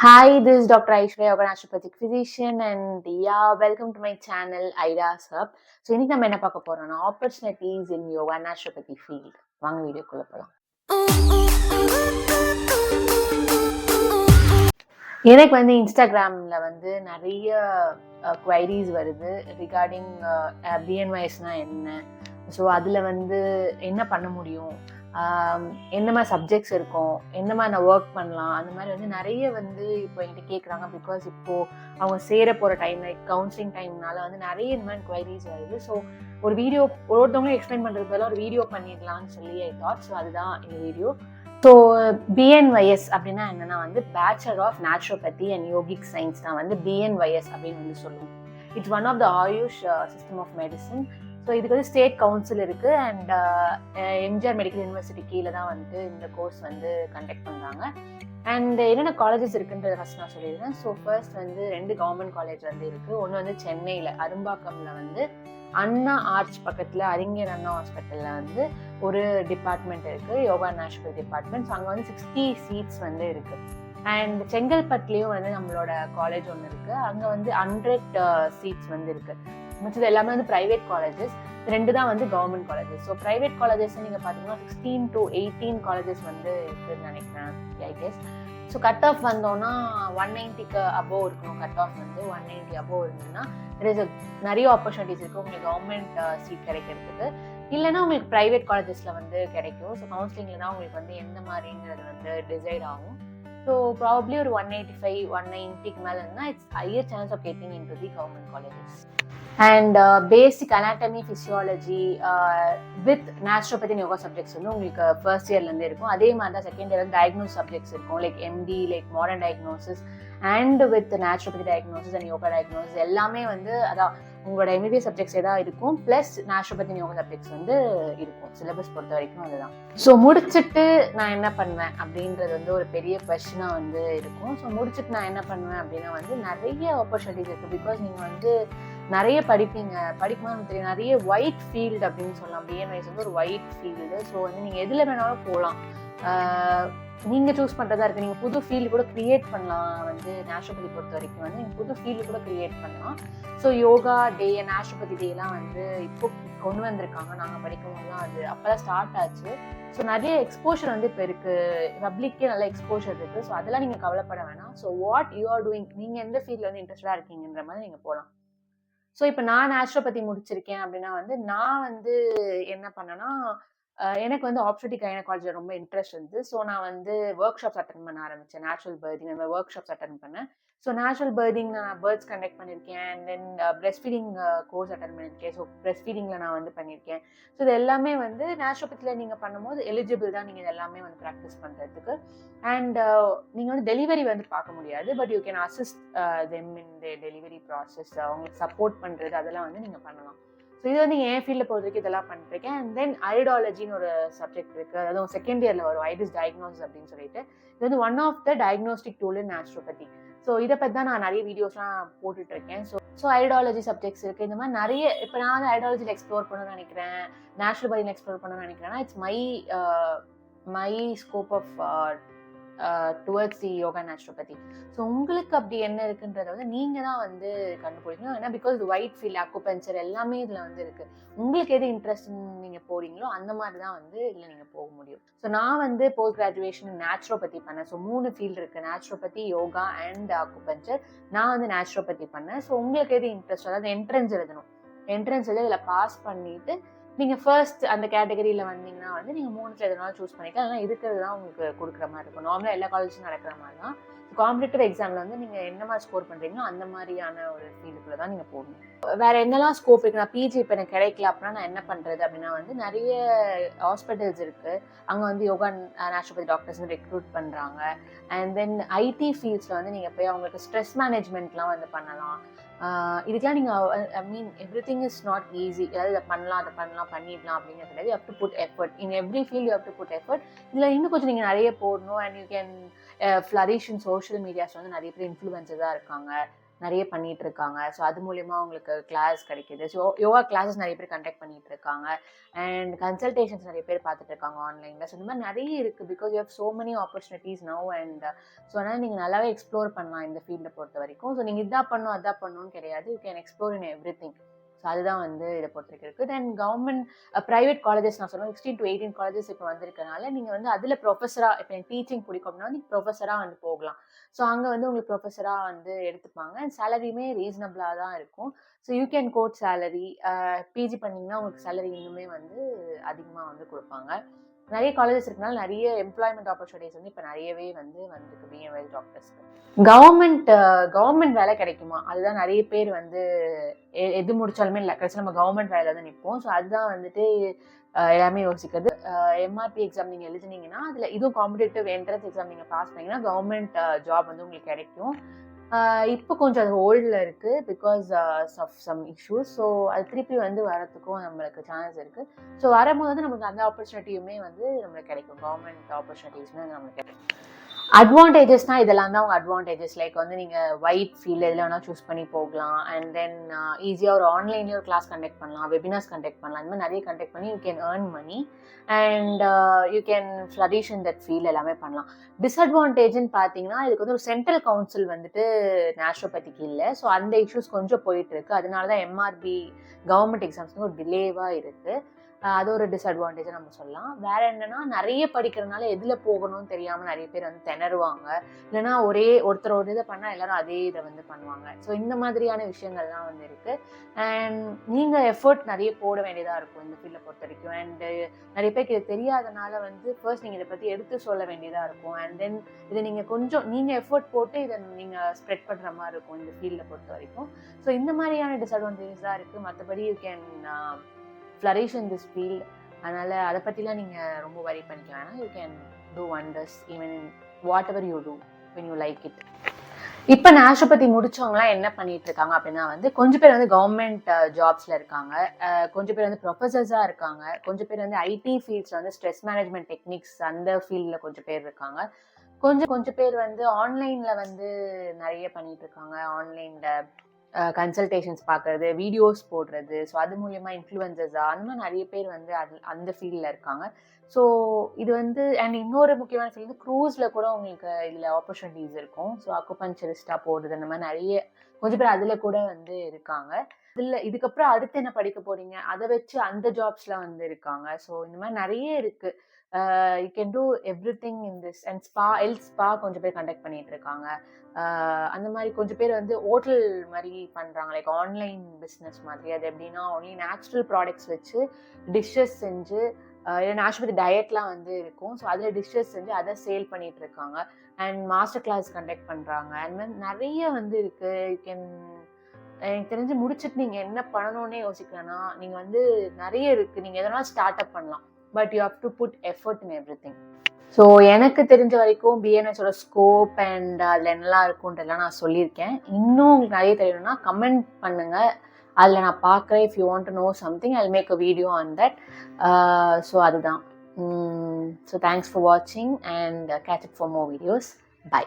Hi, this is Dr. Aishwarya, Yoga Naturopathic physician, and yeah, welcome to my channel Ida's Hub. So, இன்னைக்கு நம்ம என்ன பார்க்க போறோம்னா opportunities in yoga naturopathy field. வாங்க வீடியோக்குள்ள போலாம். எனக்கு வந்து இன்ஸ்டாகிராம்ல வந்து நிறைய குவைரிஸ் வருது ரிகார்டிங் பிஎன்ஒய்ஸ்னா என்ன, ஸோ அதில் வந்து என்ன பண்ண முடியும், என்ன மாதிரி சப்ஜெக்ட்ஸ் இருக்கும், என்ன மாதிரி நான் ஒர்க் பண்ணலாம், அந்த மாதிரி வந்து நிறைய வந்து இப்போ என்கிட்ட கேட்குறாங்க. பிகாஸ் இப்போது அவங்க சேர போகிற டைம் லைக் கவுன்சிலிங் டைம்னால வந்து நிறைய இந்த மாதிரி குவைரிஸ் வருது. ஸோ ஒரு வீடியோ ஒருத்தவங்களும் எக்ஸ்பிளைன் பண்ணுறது பதிலாக ஒரு வீடியோ பண்ணிடலாம்னு சொல்லி ஐ தாட். ஸோ அதுதான் இந்த வீடியோ. ஸோ பிஎன்ஒய்எஸ் அப்படின்னா என்னன்னா வந்து bachelor of naturopathy and yogic science தான் வந்து பிஎன்ஒய்எஸ் அப்படின்னு வந்து சொல்லுவோம். It's one of the AYUSH system of medicine. So இதுக்கு வந்து ஸ்டேட் கவுன்சில் இருக்குது அண்ட் எம்ஜிஆர் மெடிக்கல் யூனிவர்சிட்டி கீழே தான் வந்து இந்த கோர்ஸ் வந்து கண்டக்ட் பண்ணுறாங்க. அண்ட் என்னென்ன காலேஜஸ் இருக்குன்றத ஃபஸ்ட் நான் சொல்லிடுறேன். ஸோ ஃபர்ஸ்ட் வந்து 2 கவர்மெண்ட் காலேஜ் வந்து இருக்குது. ஒன்று வந்து சென்னையில் அரும்பாக்கம்ல வந்து அண்ணா ஆர்ச் பக்கத்தில் அறிஞர் அண்ணா ஹாஸ்பிட்டலில் வந்து ஒரு டிபார்ட்மெண்ட் இருக்குது, யோகா நேச்சுரோபதி டிபார்ட்மெண்ட். ஸோ அங்கே வந்து 60 சீட்ஸ் வந்து இருக்குது. அண்ட் செங்கல்பட்டுலேயும் வந்து நம்மளோட காலேஜ் ஒன்று இருக்குது, அங்கே வந்து 100 சீட்ஸ் வந்து இருக்குது. மற்றது எல்லாமே வந்து ப்ரைவேட் காலேஜஸ், 2 தான் வந்து government colleges. So private colleges நீங்கள் பார்த்தீங்கன்னா 16 to 18 காலேஜஸ் வந்து இருக்குதுன்னு நினைக்கிறேன் I guess. So cut off வந்தோன்னா 190க்கு அபோவ் இருக்கணும். கட் ஆஃப் வந்து 190 அபோவ் இருந்ததுன்னா நிறைய ஆப்பர்ச்சுனிட்டிஸ் இருக்குது உங்களுக்கு கவர்மெண்ட் சீட் கிடைக்கிறதுக்கு. இல்லைன்னா உங்களுக்கு ப்ரைவேட் காலேஜஸில் வந்து கிடைக்கும். ஸோ கவுன்சிலிங்கில் தான் உங்களுக்கு வந்து எந்த மாதிரிங்கிறது வந்து டிசைட் ஆகும். ஸோ ப்ராபப்ளி ஒரு 185 190க்கு மேலே இருந்தால் it's higher chance of getting in to the government colleges. And basic anatomy physiology with naturopathy yoga subjects வந்து உங்களுக்கு ஃபர்ஸ்ட் இயர்லேருந்து இருக்கும். அதே மாதிரி தான் செகண்ட் இயர் வந்து டயக்னோஸ் சப்ஜெக்ட்ஸ் இருக்கும், like MD, like modern diagnosis and with naturopathy diagnosis and yoga diagnosis எல்லாமே வந்து அதான் உங்களோட எம்பிபிஎஸ் சப்ஜெக்ட்ஸே தான் இருக்கும். ப்ளஸ் நேச்சுரோபதி யோகா சப்ஜெக்ட்ஸ் வந்து இருக்கும் சிலபஸ் பொறுத்த வரைக்கும். அதுதான். ஸோ முடிச்சுட்டு நான் என்ன பண்ணுவேன் அப்படின்றது வந்து ஒரு பெரிய கொஸ்டினாக வந்து இருக்கும். ஸோ முடிச்சுட்டு நான் என்ன பண்ணுவேன் அப்படின்னா வந்து நிறைய ஆப்பர்ச்சுனிட்டிஸ் இருக்குது. பிகாஸ் நீங்கள் வந்து நிறைய படிக்கும்போது தெரியும் நிறைய ஒயிட் ஃபீல்டு அப்படின்னு சொல்லலாம். பிஎன்ஒய்ஸ் வந்து ஒரு ஒயிட் ஃபீல்டு. ஸோ வந்து நீங்கள் எதில் வேணாலும் போகலாம், நீங்கள் சூஸ் பண்ணுறதா இருக்குது. நீங்கள் புது ஃபீல்டு கூட க்ரியேட் பண்ணலாம். வந்து நேச்சுரோபதி பொறுத்த வரைக்கும் வந்து நீங்கள் புது ஃபீல்டு கூட க்ரியேட் பண்ணலாம். ஸோ யோகா டே, நேச்சுரோபதி டேலாம் வந்து இப்போ கொண்டு வந்திருக்காங்க. நாங்கள் படிக்கும்போதுலாம் அது அப்போ தான் ஸ்டார்ட் ஆச்சு. ஸோ நிறைய எக்ஸ்போஷர் வந்து இப்போ இருக்குது, பப்ளிக்கே நல்ல எக்ஸ்போஷர் இருக்குது. ஸோ அதெல்லாம் நீங்கள் கவலைப்பட வேணாம். So what you are doing, நீங்கள் எந்த ஃபீல்டில் வந்து இன்ட்ரெஸ்டாக இருக்கீங்கன்ற மாதிரி நீங்கள் போகலாம். ஸோ இப்போ நான் நேச்சுரோபதி முடிச்சிருக்கேன் அப்படின்னா வந்து நான் வந்து என்ன பண்ணேன்னா எனக்கு வந்து ஆப்ஸ்டெடிக் கைனகாலஜியில் ரொம்ப இன்ட்ரெஸ்ட் இருந்துச்சு. ஸோ நான் வந்து ஒர்க் ஷாப்ஸ் அட்டன் பண்ண ஆரம்பித்தேன். நேச்சுரல் பர்திங் அந்த ஒர்க் ஷாப்ஸ் அட்டன் பண்ணேன். ஸோ நேச்சுரல் பர்திங் நான் பேர்ட்ஸ் கண்டக்ட் பண்ணியிருக்கேன். And then breast feeding course attend பண்ணியிருக்கேன். ஸோ பிரெஸ்ட் ஃபீடிங்கில் நான் வந்து பண்ணியிருக்கேன். ஸோ இது எல்லாமே வந்து நேச்சுரோபதியில் நீங்கள் பண்ணும்போது எலிஜிபிள் தான் நீங்கள் இது எல்லாமே வந்து ப்ராக்டிஸ் பண்ணுறதுக்கு. அண்ட் நீங்கள் வந்து டெலிவரி வந்து பார்க்க முடியாது, but you can assist them in the delivery process. அவங்களுக்கு சப்போர்ட் பண்ணுறது அதெல்லாம் வந்து நீங்கள் பண்ணலாம். ஸோ இது வந்து என் ஃபீல்டில் பொறுத்த வரைக்கும் இதெல்லாம் பண்ணிருக்கேன். அண்ட் தென் ஐடாலஜின்னு ஒரு சப்ஜெக்ட் இருக்குது, அதாவது செகண்ட் இயரில் வரும், ஐடிஸ் டயக்னோசிஸ் அப்படின்னு சொல்லிட்டு. இது வந்து one of the diagnostic tool in naturopathy. So இதை பற்றி தான் நான் நிறைய வீடியோஸ்லாம் போட்டுட்ருக்கேன். ஸோ ஐடாலஜி சப்ஜெக்ட்ஸ் இருக்குது. இந்த மாதிரி நிறைய இப்போ நான் வந்து ஐடாலஜியில் எக்ஸ்ப்ளோர் பண்ணணும்னு நினைக்கிறேன், நேச்சுரோபதியில் எக்ஸ்ப்ளோர் பண்ணணும்னு நினைக்கிறேன்னா it's my scope of towards the yoga naturopathy. So உங்களுக்கு அப்படி என்ன இருக்குன்றத வந்து நீங்கள் தான் வந்து கண்டுபிடிக்கணும். ஏன்னா பிகாஸ் இது ஒயிட் ஃபீல்ட், அக்குபஞ்சர் எல்லாமே இதில் வந்து இருக்குது. உங்களுக்கு எது இன்ட்ரெஸ்ட் நீங்கள் போகிறீங்களோ அந்த மாதிரி தான் வந்து இதில் நீங்கள் போக முடியும். ஸோ நான் வந்து போஸ்ட் கிராஜுவேஷன் நேச்சுரோபதி பண்ணேன். ஸோ 3 ஃபீல்டு இருக்குது, நேச்சுரோபதி, யோகா அண்ட் அக்குபஞ்சர். நான் வந்து நேச்சுரோபதி பண்ணேன். ஸோ உங்களுக்கு எது இன்ட்ரெஸ்ட், அதாவது என்ட்ரன்ஸ் எழுதணும். என்ட்ரன்ஸ் எழுதி இதில் பாஸ் பண்ணிவிட்டு நீங்கள் ஃபர்ஸ்ட் அந்த கேட்டகரியில் வந்தீங்கன்னா வந்து நீங்கள் 3ல் எதனாலும் சூஸ் பண்ணிக்கலாம். அதனால் இருக்கிறது தான் உங்களுக்கு கொடுக்குற மாதிரி இருக்கும். நார்மலாக எல்லா காலேஜும் நடக்கிற மாதிரி தான். காம்படிட்டிவ் எக்ஸாமில் வந்து நீங்கள் என்ன மாதிரி ஸ்கோர் பண்ணுறீங்களோ அந்த மாதிரியான ஒரு ஃபீல்டுக்குள்ள தான் நீங்கள் போகணும். வேறு என்னெல்லாம் ஸ்கோப் இருக்குது, நான் பிஜி இப்போ எனக்கு கிடைக்கல அப்படின்னா நான் என்ன பண்ணுறது அப்படின்னா வந்து நிறைய ஹாஸ்பிட்டல்ஸ் இருக்குது, அங்கே வந்து யோகா நேச்சுரோபதி டாக்டர்ஸ் வந்து ரெக்ரூட் பண்ணுறாங்க. அண்ட் தென் ஐடி ஃபீல்ட்ஸில் வந்து நீங்கள் போய் அவங்களுக்கு ஸ்ட்ரெஸ் மேனேஜ்மெண்ட்லாம் வந்து பண்ணலாம். இதுக்கெல்லாம் நீங்கள் I mean everything is not easy. அதாவது இதை பண்ணலாம் அதை பண்ணலாம் பண்ணிடலாம் அப்படிங்கிறது கிடையாது. You have to put effort in every field. You have to put effort. இதில் இன்னும் கொஞ்சம் நீங்கள் நிறைய போடணும். And you can flourish in social medias. வந்து நிறைய பேர் இன்ஃப்ளூயன்சஸாக இருக்காங்க. நிறைய பண்ணிட்டு இருக்காங்க. ஸோ அது மூலயமா அவங்களுக்கு கிளாஸ் கிடைக்குது. ஸோ யோகா கிளாஸஸ் நிறைய பேர் கண்டக்ட் பண்ணிட்டு இருக்காங்க. அண்ட் கன்சல்டேஷன்ஸ் நிறைய பேர் பார்த்துட்டு இருக்காங்க ஆன்லைனில். ஸோ இந்த மாதிரி நிறைய இருக்குது. Because you have so many opportunities now. And so அதனால் நீங்கள் நல்லாவே எக்ஸ்ப்ளோர் பண்ணலாம் இந்த ஃபீல்டை பொறுத்த வரைக்கும். ஸோ நீங்கள் இதான் பண்ணணும் அதான் பண்ணணும்னு கிடையாது. You can explore in everything. So அதுதான் வந்து இதை பொறுத்த வரைக்கும் இருக்குது. தென் கவர்மெண்ட் ப்ரைவேட் காலேஜஸ் நான் சொல்லுவேன் 16 to 18 காலேஜஸ் இப்போ வந்திருக்கனால நீங்கள் வந்து அதில் ப்ரொஃபஸராக இப்போ எனக்கு டீச்சிங் பிடிக்கும் அப்படின்னா நீங்கள் ப்ரொஃபஸராக வந்து போகலாம். ஸோ அங்கே வந்து உங்களுக்கு ப்ரொஃபஸராக வந்து எடுத்துப்பாங்க. அண்ட் சேலரியுமே ரீசனபிளாக தான் இருக்கும். So you can quote salary. PG பண்ணிங்கன்னா உங்களுக்கு சேலரி இன்னுமே வந்து அதிகமாக வந்து கொடுப்பாங்க. நிறைய காலேஜஸ் இருக்கனால நிறைய எம்ப்ளாய்மெண்ட் ஆப்பர்ச்சுனிட்டிஸ் வந்து இப்போ நிறையவே வந்து வந்திருக்கு பிஎம்எஸ் டாக்டர்ஸ்க்கு. கவர்மெண்ட் வேலை கிடைக்குமா, அதுதான் நிறைய பேர் வந்து எது முடிச்சாலுமே இல்லை கடைசி நம்ம கவர்மெண்ட் வேலை தான் நிற்போம். ஸோ அதுதான் வந்துட்டு எல்லாமே யோசிக்கிறது. எம்ஆர்பி எக்ஸாம் நீங்கள் எழுதுனீங்கன்னா அதில் இதுவும் காம்படிட்டிவ் என்ட்ரன்ஸ் எக்ஸாம் நீங்கள் பாஸ் பண்ணீங்கன்னா கவர்மெண்ட் ஜாப் வந்து உங்களுக்கு கிடைக்கும். இப்போ கொஞ்சம் அது ஹோல்டில் இருக்குது because of some issues. So அது திருப்பி வந்து வரத்துக்கும் நம்மளுக்கு சான்ஸ் இருக்குது. ஸோ வரும்போது வந்து நமக்கு அந்த ஆப்பர்ச்சுனிட்டியுமே வந்து நம்மளுக்கு கிடைக்கும். கவர்மெண்ட் ஆப்பர்ச்சுனிட்டிஸுமே நம்மளுக்கு கிடைக்கும். அட்வான்டேஜஸ்னால் இதெல்லாம் தான் அவங்க அட்வான்டேஜஸ். லைக் வந்து நீங்கள் ஒயிட் ஃபீல்டு எதில் வேணால் சூஸ் பண்ணி போகலாம். அண்ட் தென் ஈஸியாக ஒரு ஆன்லைன்லேயே ஒரு கிளாஸ் கண்டக்ட் பண்ணலாம், வெபினார்ஸ் கண்டக்ட் பண்ணலாம். இந்த மாதிரி நிறைய கண்டக்ட் பண்ணி you can earn money and you can flourish in that field எல்லாமே பண்ணலாம். டிஸ்அட்வான்டேஜ்னு பார்த்தீங்கன்னா இதுக்கு வந்து ஒரு சென்ட்ரல் கவுன்சில் வந்துட்டு நேச்சுரோபதிக்கு இல்லை. ஸோ அந்த இஷ்யூஸ் கொஞ்சம் போயிட்டு இருக்கு. அதனால தான் எம்ஆர்பி கவர்மெண்ட் எக்ஸாம்ஸ் ஒரு டிலேவாக இருக்குது. அது ஒரு டிஸ்அட்வான்டேஜ் நம்ம சொல்லலாம். வேற என்னன்னா நிறைய படிக்கிறதுனால எதுல போகணும்னு தெரியாம நிறைய பேர் வந்து திணறுவாங்க. இல்லைன்னா ஒருத்தர் ஒரு இதை பண்ணா எல்லாரும் அதே இதை வந்து பண்ணுவாங்க. ஸோ இந்த மாதிரியான விஷயங்கள்லாம் வந்து இருக்கு. அண்ட் நீங்க எஃபர்ட் நிறைய போட வேண்டியதா இருக்கும் இந்த ஃபீல்டை பொறுத்த வரைக்கும். அண்ட் நிறைய பேருக்கு இது தெரியாதனால வந்து ஃபர்ஸ்ட் நீங்க இதை பத்தி எடுத்து சொல்ல வேண்டியதா இருக்கும். அண்ட் தென் இதை நீங்க கொஞ்சம் நீங்க எஃபர்ட் போட்டு இதை நீங்க ஸ்ப்ரெட் பண்ற மாதிரி இருக்கும் இந்த ஃபீல்டை பொறுத்த வரைக்கும். ஸோ இந்த மாதிரியான டிஸ்அட்வான்டேஜஸ் தான் இருக்கு. மற்றபடி you can flourish in this field. அதனால் அதை பற்றிலாம் நீங்கள் ரொம்ப வரி பண்ணிக்க வேணாம். You can do wonders even in whatever you do when you like it. இப்போ நேச்சுரோபதி முடிச்சவங்களாம் என்ன பண்ணிட்டு இருக்காங்க அப்படின்னா வந்து கொஞ்சம் பேர் வந்து கவர்மெண்ட் ஜாப்ஸில் இருக்காங்க, கொஞ்சம் பேர் வந்து ப்ரொஃபஸர்ஸாக இருக்காங்க, கொஞ்சம் பேர் வந்து ஐடி ஃபீல்ட்ஸில் வந்து ஸ்ட்ரெஸ் மேனேஜ்மெண்ட் டெக்னிக்ஸ் அந்த ஃபீல்டில் கொஞ்சம் பேர் இருக்காங்க, கொஞ்சம் பேர் வந்து ஆன்லைனில் வந்து நிறைய பண்ணிட்டு இருக்காங்க. ஆன்லைனில் கன்சல்டேஷன்ஸ் பார்க்குறது, வீடியோஸ் போடுறது, ஸோ அது மூலயமா இன்ஃப்ளூயன்சர்ஸாக அந்த மாதிரி நிறைய பேர் வந்து அந்த ஃபீல்டில் இருக்காங்க. ஸோ இது வந்து அண்ட் இன்னொரு முக்கியமான ஃபீல்டு க்ரூஸில் கூட உங்களுக்கு இதில் ஆப்பர்ச்சுனிட்டிஸ் இருக்கும். ஸோ அக்குபஞ்சரிஸ்டாக போடுறது அந்த மாதிரி நிறைய கொஞ்சம் பேர் அதில் கூட வந்து இருக்காங்க. இதுக்கப்புறம் அடுத்து என்ன படிக்க போறீங்க அதை வச்சு அந்த ஜாப்ஸ்ல வந்து இருக்காங்க. ஸோ இந்த மாதிரி நிறைய இருக்கு. You can do every thing in this. And spa கொஞ்சம் பேர் கண்டக்ட் பண்ணிட்டு இருக்காங்க. அந்த மாதிரி கொஞ்சம் பேர் வந்து ஹோட்டல் மாதிரி பண்றாங்க, லைக் ஆன்லைன் பிஸ்னஸ் மாதிரி. அது எப்படின்னா ஒன்லி நேச்சுரல் ப்ராடக்ட்ஸ் வச்சு டிஷ்ஷஸ் செஞ்சு நேச்சுரோபதி டயட்லாம் வந்து இருக்கும். ஸோ அதில் டிஷ்ஷஸ் செஞ்சு அதை சேல் பண்ணிட்டு இருக்காங்க. அண்ட் மாஸ்டர் கிளாஸ் கண்டக்ட் பண்றாங்க. அந்த மாதிரி நிறைய வந்து இருக்கு. யூ கேன் எனக்கு தெரிஞ்சு முடிச்சுட்டு நீங்கள் என்ன பண்ணணும்னே யோசிக்கலன்னா நீங்கள் வந்து நிறைய இருக்குது. நீங்கள் எதனா ஸ்டார்ட் அப் பண்ணலாம். But you have to put effort in everything. So எனக்கு தெரிஞ்ச வரைக்கும் பிஎன்எஸோட ஸ்கோப் அண்ட் அதில் என்னெல்லாம் இருக்குன்றதெல்லாம் நான் சொல்லியிருக்கேன். இன்னும் உங்களுக்கு நிறைய தெரியணும்னா கமெண்ட் பண்ணுங்கள், அதில் நான் பார்க்குறேன். If you want to know something I will make a video on that. So அதுதான். ஸோ தேங்க்ஸ் ஃபார் வாட்சிங் and catch up for more videos. By.